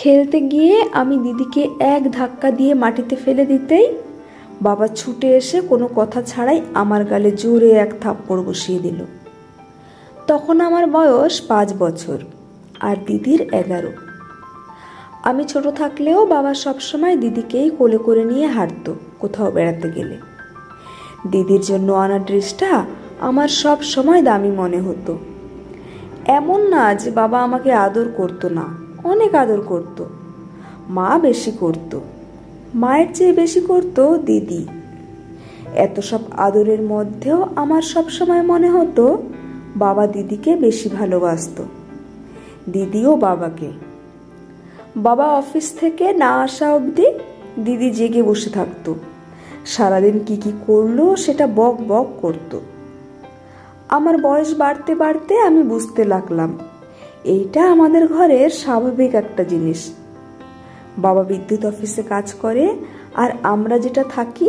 খেলতে গিয়ে আমি দিদিকে এক ধাক্কা দিয়ে মাটিতে ফেলে দিতেই বাবা ছুটে এসে কোনো কথা ছাড়াই আমার গালে জোরে এক থাপ্পড় বসিয়ে দিল। তখন আমার বয়স 5 বছর আর দিদির 11। আমি ছোট থাকলেও বাবা সবসময় দিদিকেই কোলে করে নিয়ে হাঁটতো কোথাও বেড়াতে গেলে। দিদির জন্য আনা ড্রেসটা আমার সব সময় দামি মনে হতো। এমন না যে বাবা আমাকে আদর করতো না, অনেক আদর করতো। মা বেশি করতো, মায়ের চেয়ে বেশি করতো দিদি। এত সব আদরের মধ্যেও আমার সব সময় মনে হতো বাবা দিদিকে বেশি ভালোবাসতো, দিদিও বাবাকে। বাবা অফিস থেকে না আসা অবধি দিদি জেগে বসে থাকতো, সারাদিন কি কি করলো সেটা বক বক করতো। আমার বয়স বাড়তে বাড়তে আমি বুঝতে লাগলাম এইটা আমাদের ঘরের স্বাভাবিক একটা জিনিস। বাবা বিদ্যুৎ অফিসে কাজ করে আর আমরা যেটা থাকি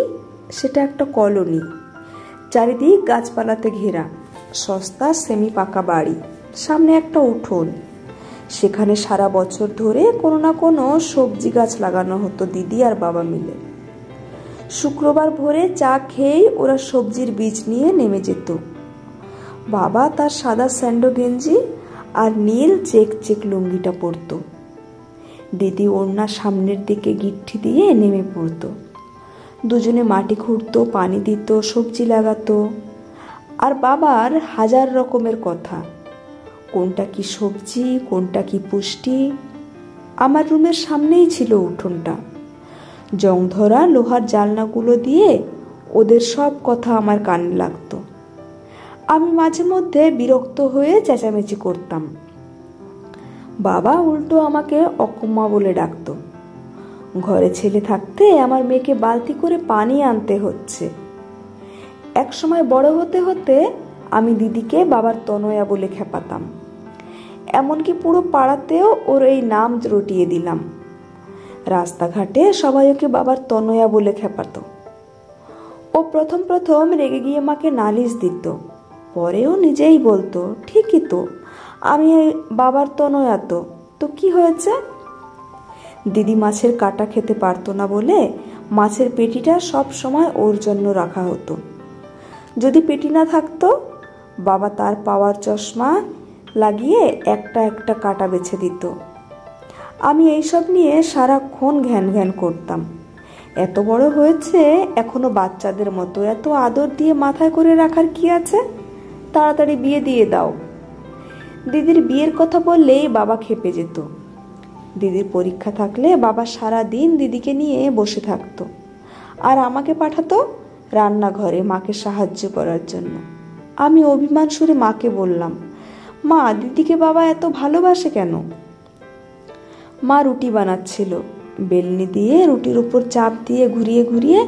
সেটা একটা কলোনি, চারিদিক গাছপালাতে ঘেরা, সস্তা সেমি পাকা বাড়ি, সামনে একটা উঠোন। সেখানে সারা বছর ধরে কোনো না কোনো সবজি গাছ লাগানো হতো দিদি আর বাবা মিলে। শুক্রবার ভোরে চা খেয়েই ওরা সবজির বীজ নিয়ে নেমে যেত। বাবা তার সাদা স্যান্ডো গেঞ্জি আর নীল চেক চেক লুঙ্গিটা পরতো, দিদি ওড়না সামনের দিকে গিট্টি দিয়ে নেমে পড়তো। দুজনে মাটি খুঁড়তো, পানি দিত, সবজি লাগাতো। আর বাবার হাজার রকমের কথা, কোনটা কি সবজি, কোনটা কি পুষ্টি। আমার রুমের সামনেই ছিল উঠোনটা, জং ধরা লোহার জানলাগুলো দিয়ে ওদের সব কথা আমার কানে লাগতো। আমি মাঝে মধ্যে বিরক্ত হয়ে চেঁচামেচি করতাম। বাবা উল্টো আমাকে অকম্মা বলে ডাকতো। ঘরে ছেলে থাকতে আমার মেয়েকে বালতি করে পানি আনতে হচ্ছে। এক সময় বড় হতে হতে আমি দিদিকে বাবার তনয়া বলে খেপাতাম, এমনকি পুরো পাড়াতেও ওর এই নাম রটিয়ে দিলাম। রাস্তাঘাটে সবাই ওকে বাবার তনয়া বলে খেপাতো। ও প্রথম প্রথম রেগে গিয়ে মাকে নালিশ দিত, পরেও নিজেই বলতো, ঠিকই তো, আমি বাবার তনয়া। তো কি হয়েছে? দিদি মাছের কাঁটা খেতে পারতো না বলে মাছের পেটিটা সব সময় ওর জন্য রাখা হতো। যদি পেটি না থাকতো, বাবা তার পাওয়ার চশমা লাগিয়ে একটা একটা কাঁটা বেছে দিত। আমি এইসব নিয়ে সারাক্ষণ ঘ্যান ঘ্যান করতাম। এত বড় হয়েছে এখনো বাচ্চাদের মতো এত আদর দিয়ে মাথায় করে রাখার কি আছে? তাড়াতাড়ি বিয়ে দিয়ে দাও। দিদির বিয়ের কথা বললেই বাবা খেপে যেত। দিদির পরীক্ষা থাকলে বাবা সারা দিন দিদিকে নিয়ে বসে থাকতো আর আমাকে পাঠাতো রান্নাঘরে মাকে সাহায্য করার জন্য। আমি অভিমান সুরে মাকে বললাম, মা, দিদিকে বাবা এত ভালোবাসে কেন? মা রুটি বানাচ্ছিল, বেলনি দিয়ে রুটির উপর চাপ দিয়ে ঘুরিয়ে ঘুরিয়ে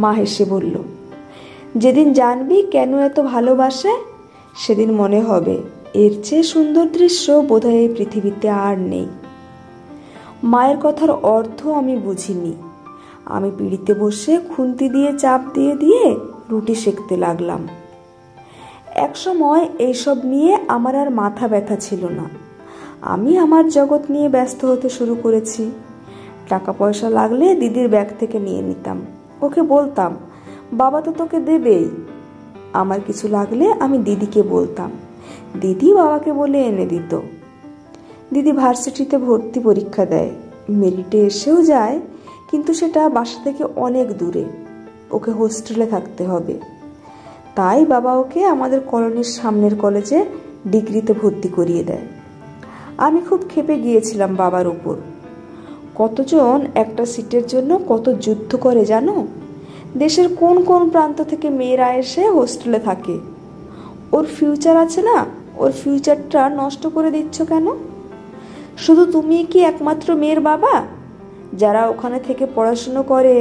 মা হেসে বলল, যেদিন জানবি কেন এত ভালোবাসে সেদিন মনে হবে এর চেয়ে সুন্দর দৃশ্য বোধহয় এই পৃথিবীতে আর নেই। মায়ের কথার অর্থ আমি বুঝিনি। আমি পিঁড়িতে বসে খুন্তি দিয়ে চাপ দিয়ে দিয়ে রুটি সেঁকতে লাগলাম। একসময় এইসব নিয়ে আমার আর মাথা ব্যথা ছিল না। আমি আমার জগৎ নিয়ে ব্যস্ত হতে শুরু করেছি। টাকা পয়সা লাগলে দিদির ব্যাগ থেকে নিয়ে নিতাম। ওকে বলতাম, বাবা তো তোকে দেবেই। আমার কিছু লাগলে আমি দিদিকে বলতাম, দিদি বাবাকে বলে এনে দিত। দিদি ভার্সিটিতে ভর্তি পরীক্ষা দেয়, মেরিটে এসেও যায়, কিন্তু সেটা বাসা থেকে অনেক দূরে, ওকে হোস্টেলে থাকতে হবে। তাই বাবা ওকে আমাদের কলোনির সামনের কলেজে ডিগ্রিতে ভর্তি করিয়ে দেয়। আমি খুব ক্ষেপে গিয়েছিলাম বাবার উপর। কতজন একটা সিটের জন্য কত যুদ্ধ করে জানো? দেশের কোন কোন প্রান্ত থেকে মেয়েরা এসে হোস্টেলে থাকে। ওর ফিউচার আছে না, ওর ফিউচারটা নষ্ট করে দিচ্ছ কেন? শুধু তুমি কি একমাত্র মেয়ের বাবা? যারা ওখানে থেকে পড়াশুনো করে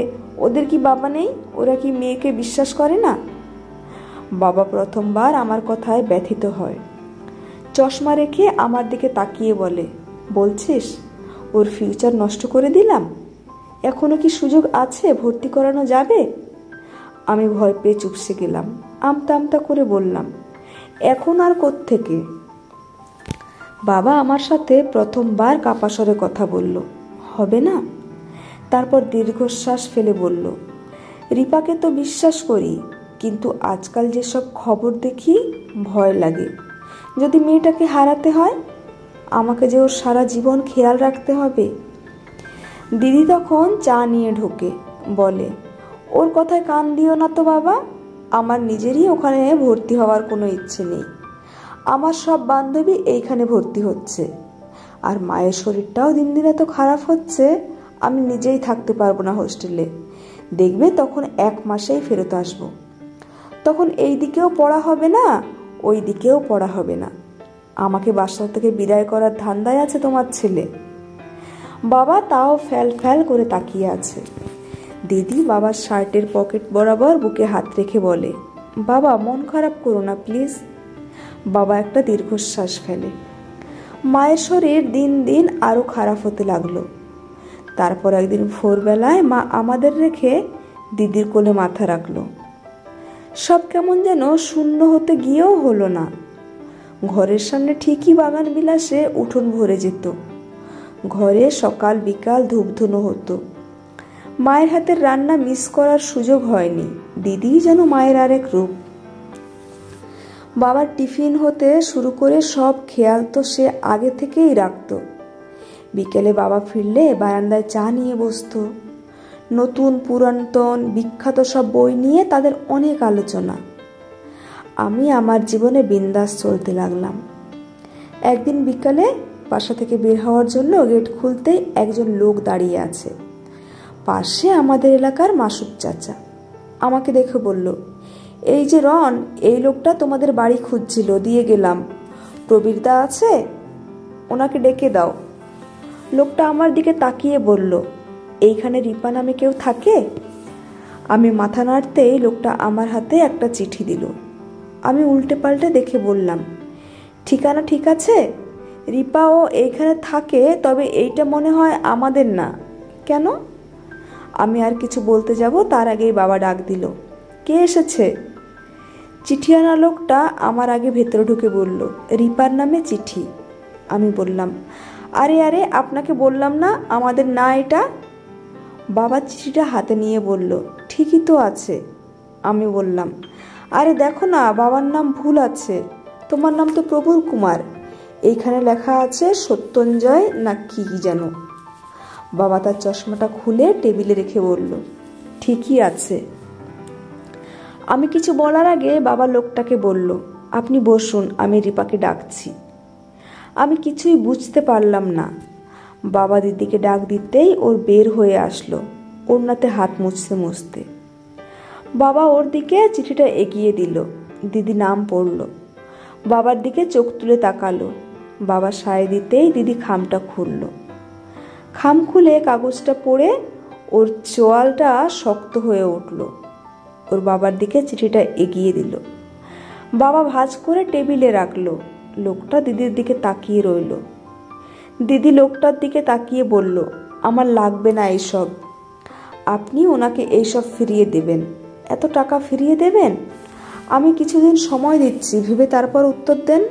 ওদের কি বাবা নেই? ওরা কি মেয়েকে বিশ্বাস করে না? বাবা প্রথমবার আমার কথায় ব্যথিত হয়। চশমা রেখে আমার দিকে তাকিয়ে বলে, বলছিস ওর ফিউচার নষ্ট করে দিলাম? এখনো কি সুযোগ আছে ভর্তি করানো যাবে? আমি ভয় পেয়ে চুপসে গেলাম। আমতা আমতা করে বললাম, এখন আর কোত্থেকে? বাবা আমার সাথে প্রথমবার কাপা স্বরে কথা বলল, হবে না? তারপর দীর্ঘশ্বাস ফেলে বলল, রিপাকে তো বিশ্বাস করি, কিন্তু আজকাল যেসব খবর দেখি ভয় লাগে। যদি মেয়েটাকে হারাতে হয়, আমাকে যে ওর সারা জীবন খেয়াল রাখতে হবে। দিদি তখন চা নিয়ে ঢোকে, বলে, ওর কথায় কান দিও না তো বাবা, আমার নিজেরই ওখানে ভর্তি হওয়ার কোনো ইচ্ছে নেই। আমার সব বান্ধবী এইখানে ভর্তি হচ্ছে, আর মায়ের শরীরটাও দিন দিন এত খারাপ হচ্ছে, আমি নিজেই থাকতে পারবো না হোস্টেলে। দেখবে তখন 1 মাসেই ফেরত আসবো। তখন এই দিকেও পড়া হবে না, ওই দিকেও পড়া হবে না। আমাকে বাসা থেকে বিদায় করার ধান্দায় আছে তোমার ছেলে। বাবা তাও ফ্যাল ফ্যাল করে তাকিয়ে আছে। দিদি বাবার শার্টের পকেট বরাবর বুকে হাত রেখে বলে, বাবা মন খারাপ করো না প্লিজ। বাবা একটা দীর্ঘশ্বাস ফেলে। মায়ের শরীর দিন দিন আরো খারাপ হতে লাগলো। তারপর একদিন ভোরবেলায় মা আমাদের রেখে দিদির কোলে মাথা রাখলো। সব কেমন যেন শূন্য হতে গিয়েও হলো না। ঘরের সামনে ঠিকই বাগান বিলাসে উঠোন ভরে যেত। ঘরে সকাল বিকাল ধূপধুনো হতো। মায়ের হাতের রান্না মিস করার সুযোগ হয়নি। দিদি যেন মায়ের আরেক রূপ। বাবার টিফিন হতে শুরু করে সব খেয়াল তো সে আগে থেকেই রাখত। বিকেলে বাবা ফিরলে বারান্দায় চা নিয়ে বসতো। নতুন পুরাতন বিখ্যাত সব বই নিয়ে তাদের অনেক আলোচনা। আমি আমার জীবনে বিন্দাস চলতে লাগলাম। একদিন বিকালে বাসা থেকে বের হওয়ার জন্য গেট খুলতেই একজন লোক দাঁড়িয়ে আছে। পাশে আমাদের এলাকার মাসুদ চাচা। আমাকে দেখে বলল, এই যে রন, এই লোকটা তোমাদের বাড়ি খুঁজছিল, দিয়ে গেলাম। প্রবীরদা আছে, ওনাকে ডেকে দাও। লোকটা আমার দিকে তাকিয়ে বলল, এইখানে রিপা নামে কেউ থাকে? আমি মাথা নাড়তেই লোকটা আমার হাতে একটা চিঠি দিল। আমি উল্টে পাল্টে দেখে বললাম, ঠিকানা ঠিক আছে? রিপাও এইখানে থাকে, তবে এইটা মনে হয় আমাদের না। কেন? আমি আর কিছু বলতে যাব তার আগেই বাবা ডাক দিল, কে এসেছে? চিঠি আনা লোকটা আমার আগে ভেতরে ঢুকে বলল, রিপার নামে চিঠি। আমি বললাম, আরে আরে, আপনাকে বললাম না আমাদের না এটা। বাবা চিঠিটা হাতে নিয়ে বলল, ঠিকই তো আছে। আমি বললাম, আরে দেখো না, বাবার নাম ভুল আছে, তোমার নাম তো প্রবুল কুমার, এইখানে লেখা আছে সত্যঞ্জয় না কি যেন। বাবা তার চশমাটা খুলে টেবিলে রেখে বলল, ঠিকই আছে। আমি কিছু বলার আগে বাবা লোকটাকে বলল, আপনি বসুন, আমি রিপাকে ডাকছি। আমি কিছুই বুঝতে পারলাম না। বাবা দিদিকে ডাক দিতেই ওর বের হয়ে আসলো, ওড়নাতে হাত মুছতে মুছতে। বাবা ওর দিকে চিঠিটা এগিয়ে দিল। দিদি নাম পড়ল। বাবার দিকে চোখ তুলে তাকালো। বাবা সায় দিতেই দিদি খামটা খুলল। খাম খুলে কাগজটা পড়ে ওর চোয়ালটা শক্ত হয়ে উঠল। ওর বাবার দিকে চিঠিটা এগিয়ে দিল। বাবা ভাঁজ করে টেবিলে রাখলো। লোকটা দিদির দিকে তাকিয়ে রইল। দিদি লোকটার দিকে তাকিয়ে বলল, আমার লাগবে না এইসব, আপনি ওনাকে এইসব ফিরিয়ে দেবেন। এত টাকা ফিরিয়ে দেবেন? আমি কিছুদিন সময় দিচ্ছি, ভেবে তারপর উত্তর দেন।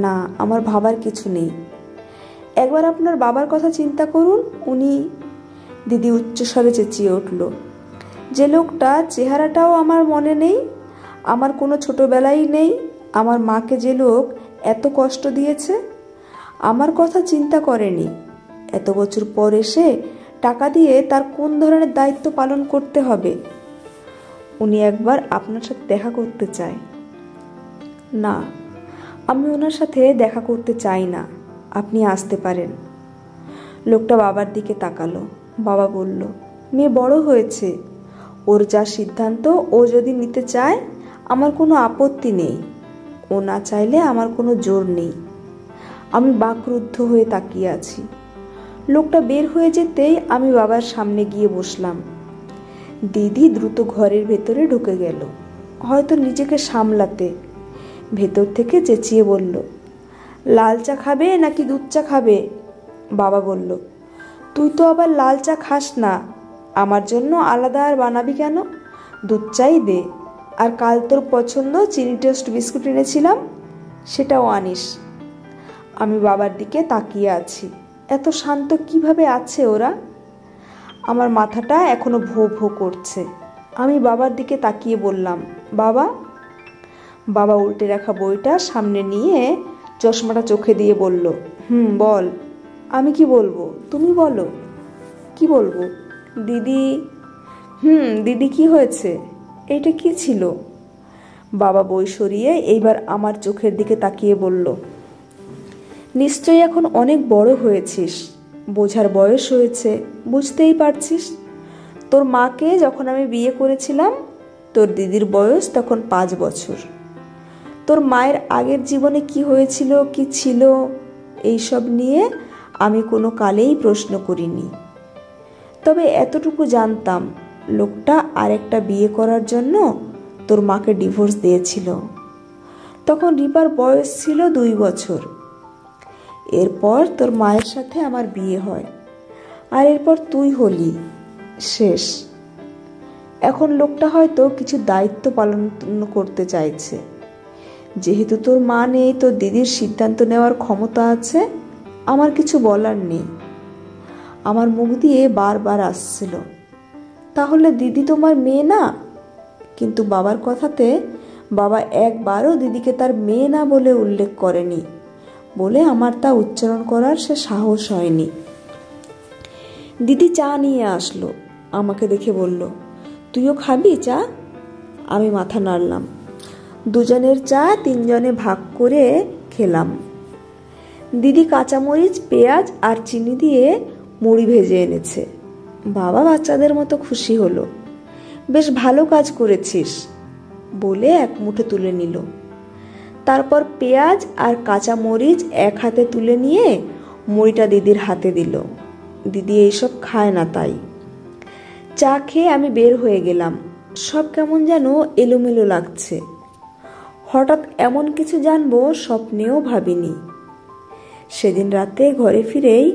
না, আমার ভাবার কিছু নেই। একবার আপনার বাবার কথা চিন্তা করুন, উনি। দিদি উচ্চস্বরে চেঁচিয়ে উঠল, যে লোকটা চেহারাটাও আমার মনে নেই, আমার কোনো ছোটবেলাই নেই, আমার মাকে যে লোক এত কষ্ট দিয়েছে, আমার কথা চিন্তা করেনি, এত বছর পর এসে টাকা দিয়ে তার কোন ধরনের দায়িত্ব পালন করতে হবে। উনি একবার আপনার সাথে দেখা করতে চায়। না, আমি ওনার সাথে দেখা করতে চাই না, আপনি আসতে পারেন। লোকটা বাবার দিকে তাকালো। বাবা বলল, মেয়ে বড় হয়েছে, ওর যা সিদ্ধান্ত ও যদি নিতে চায় আমার কোনো আপত্তি নেই, ও না চাইলে আমার কোনো জোর নেই। আমি বাকরুদ্ধ হয়ে তাকিয়ে আছি। লোকটা বের হয়ে যেতেই আমি বাবার সামনে গিয়ে বসলাম। দিদি দ্রুত ঘরের ভেতরে ঢুকে গেল, হয়তো নিজেকে সামলাতে। ভেতর থেকে চেঁচিয়ে বলল, লাল চা খাবে নাকি দুধ চা খাবে? বাবা বলল, তুই তো আবার লাল চা খাস না, আমার জন্য আলাদা আর বানাবি কেন? দুধ চাই দে, আর কাল তোর পছন্দ চিনি টোস্ট বিস্কুট এনেছিলাম, সেটাও আনিস। আমি বাবার দিকে তাকিয়ে আছি। এত শান্ত কিভাবে আছে ওরা? আমার মাথাটা এখনো ভো ভো করছে। আমি বাবার দিকে তাকিয়ে বললাম, বাবা। বাবা উল্টে রাখা বইটা সামনে নিয়ে চশমাটা চোখে দিয়ে বলল, বল। আমি কি বলবো? তুমি বলো। কি বলবো? দিদি। দিদি কি হয়েছে? এটা কি ছিল? বাবা বই সরিয়ে এইবার আমার চোখের দিকে তাকিয়ে বলল, নিশ্চয়ই এখন অনেক বড় হয়েছিস, বোঝার বয়স হয়েছে, বুঝতেই পারছিস। তোর মাকে যখন আমি বিয়ে করেছিলাম তোর দিদির বয়স তখন 5 বছর। তোর মায়ের আগের জীবনে কি হয়েছিল, কি ছিল, এইসব নিয়ে আমি কোনো কালেই প্রশ্ন করিনি। তবে এতটুকু জানতাম লোকটা আরেকটা বিয়ে করার জন্য তোর মাকে ডিভোর্স দিয়েছিল। তখন রিপার বয়স ছিল 2 বছর। এরপর তোর মায়ের সাথে আমার বিয়ে হয়, আর এরপর তুই হলি, শেষ। এখন লোকটা হয়তো কিছু দায়িত্ব পালন করতে চাইছে। যেহেতু তোর মা নেই, তোর দিদির সিদ্ধান্ত নেওয়ার ক্ষমতা আছে, আমার কিছু বলার নেই। আমার মুখ দিয়ে বারবার আসছিল, তাহলে দিদি তোমার মেয়ে না? কিন্তু বাবার কথাতে বাবা একবারও দিদিকে তার মেয়ে না বলে উল্লেখ করেনি বলে আমার তা উচ্চারণ করার সে সাহস হয়নি। দিদি চা নিয়ে আসলো, আমাকে দেখে বলল, তুইও খাবি চা? আমি মাথা নাড়লাম। দুজনের চা 3 জনে ভাগ করে খেলাম। দিদি কাঁচামরিচ, পেঁয়াজ আর চিনি দিয়ে মুড়ি ভেজে এনেছে। বাবা বাচ্চাদের মতো খুশি হলো। বেশ ভালো কাজ করেছিস বলে এক মুঠো তুলে নিল। তারপর পেঁয়াজ আর কাঁচামরিচ এক হাতে তুলে নিয়ে মুড়িটা দিদির হাতে দিল। দিদি এইসব খায় না তাই। চা খেয়ে আমি বের হয়ে গেলাম। সব কেমন যেন এলোমেলো লাগছে। হঠাৎ এমন কিছু জানবো স্বপ্নেও ভাবিনি। সেদিন রাতে ঘরে ফিরেই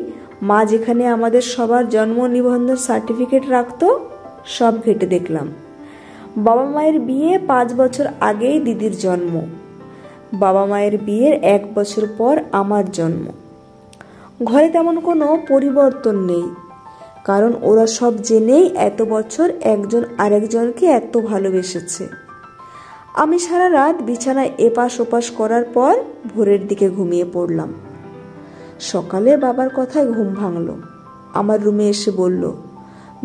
মা যেখানে আমাদের সবার জন্ম নিবন্ধন সার্টিফিকেট রাখতো সব ঘেটে দেখলাম। বাবা মায়ের বিয়ে 5 বছর আগেই দিদির জন্ম। বাবা মায়ের বিয়ের 1 বছর পর আমার জন্ম। ঘরে তেমন কোনো পরিবর্তন নেই, কারণ ওরা সব জেনেই এত বছর একজন আরেকজনকে এত ভালোবেসেছে। আমি সারা রাত বিছানায় এপাশ ওপাশ করার পর ভোরের দিকে ঘুমিয়ে পড়লাম। সকালে বাবার কথায় ঘুম ভাঙল। আমার রুমে এসে বলল,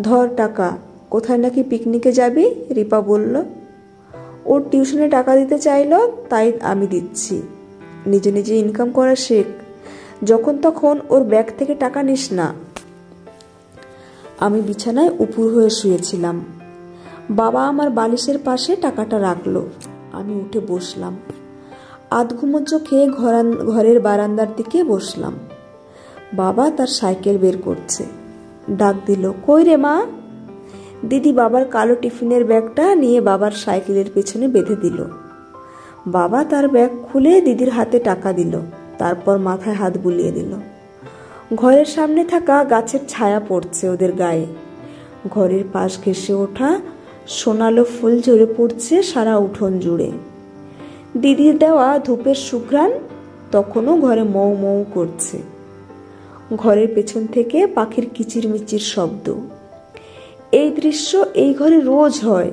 ধর টাকা, কোথায় নাকি পিকনিকে যাবি, রিপা বলল। ওর টিউশনে টাকা দিতে চাইল, তাই আমি দিচ্ছি। নিজে নিজে ইনকাম করা শেখ, যখন তখন ওর ব্যাগ থেকে টাকা নিস না। আমি বিছানায় উপুর হয়ে শুয়েছিলাম। বাবা আমার বালিশের পাশে টাকাটা রাখলো। আমি উঠে বসলাম। আধঘুমো চোখে ঘরের বারান্দার দিকে বসলাম। বাবা তার সাইকেল বের করছে। ডাক দিল, কই রে মা? দিদি বাবার কালো টিফিনের ব্যাগটা নিয়ে বাবার সাইকেলের পেছনে বেঁধে দিল। বাবা তার ব্যাগ খুলে দিদির হাতে টাকা দিল, তারপর মাথায় হাত বুলিয়ে দিল। ঘরের সামনে থাকা গাছের ছায়া পড়ছে ওদের গায়ে। ঘরের পাশ ঘেঁষে ওঠা সোনালো ফুল ঝরে পড়ছে সারা উঠোন জুড়ে। দিদির দেওয়া ধূপের সুঘ্রাণ তখনও ঘরে মৌ মৌ করছে। ঘরের পেছন থেকে পাখির কিচিরমিচির শব্দ। এই দৃশ্য এই ঘরে রোজ হয়,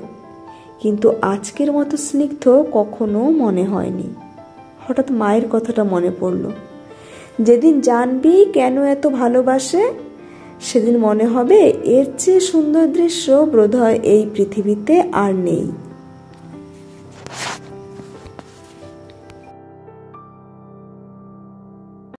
কিন্তু আজকের মতো স্নিগ্ধ কখনো মনে হয়নি। হঠাৎ মায়ের কথাটা মনে পড়ল। যেদিন জানবি কেন এত ভালোবাসে, সেদিন মনে হবে এর চেয়ে সুন্দর দৃশ্য বোধহয় এই পৃথিবীতে আর নেই।